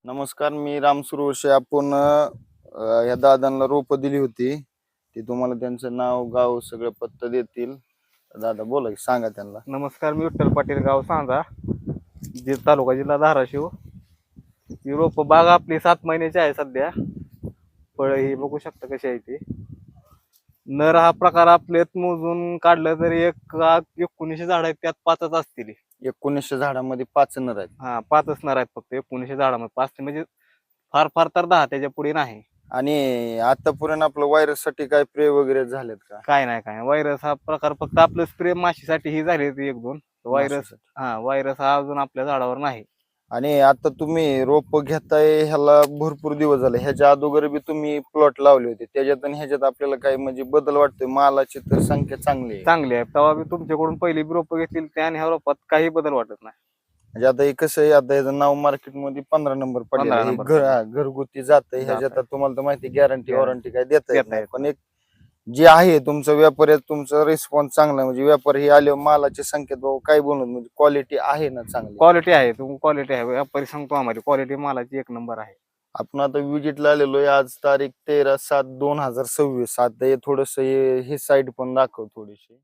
नमस्कार, मी राम सुरवशे. आपण या दादांना रोपं दिली होती. ते तुम्हाला त्यांचं नाव, गाव सगळं पत्ता देतील. दादा बोला की, सांगा त्यांना. नमस्कार, मी विठ्ठल पाटील, गाव सांजा, तालुका जिल्हा धाराशिव. ही रोप बाग आपली 7 महिन्याची आहे सध्या. फळ ही बघू शकता कशी आहे ती. नर हा प्रकार आपल्यात मोजून काढलं तरी 1900 झाड आहेत, त्यात 5च असतील. 1900 झाडामध्ये 5 नर आहेत. हा, 5च नर आहेत फक्त 1900 झाडामध्ये. 5 म्हणजे फार फार तर 10, त्याच्या पुढे नाही. आणि आतापर्यंत आपलं व्हायरस साठी काय स्प्रे वगैरे झालेत का? काय नाही. व्हायरस हा प्रकार फक्त आपलं स्प्रे माशीसाठी ही झाली होती 1-2 व्हायरस. माशीसाठी. व्हायरस हा अजून आपल्या झाडावर नाही. आणि आता तुम्ही रोप घेताय ह्याला भरपूर दिवस झाले. ह्याच्या अगोदर बी तुम्ही प्लॉट लावले होते, त्याच्यात आणि ह्याच्यात आपल्याला काय म्हणजे बदल वाटतोय? मालाची तर संख्या चांगली आहे. चांगली आहे. तेव्हा मी तुमच्याकडून पहिली रोप घेतली त्या आणि ह्या रोपात काही बदल वाटत नाही. म्हणजे आता हे कसं आहे, आता याचं नाव मार्केटमध्ये 15 नंबर पडलेलं 15 आहे. नंबर पडलं. घरगुती जात आहे. ह्याच्यात जात आहे. तुम्हाला तर माहिती, गॅरंटी वॉरंटी काय देता येत देता नाही. येत पण नाही. एक जे आहे तुमचं व्यापाऱ्यात, तुमचा रिस्पॉन्स चांगला आहे. म्हणजे व्यापारी आल्यावर मालाची संख्येत बाबा काय बोलून, म्हणजे क्वालिटी आहे ना चांगली. क्वालिटी आहे, क्वालिटी आहे. व्यापारी सांगतो आम्हाला क्वालिटी मालाची 1 नंबर आहे. आपण आता विजिटला आलेलो आहे. आज तारीख 13/7/2026. आता हे थोडस हे साईड पण दाखव थोडीशी.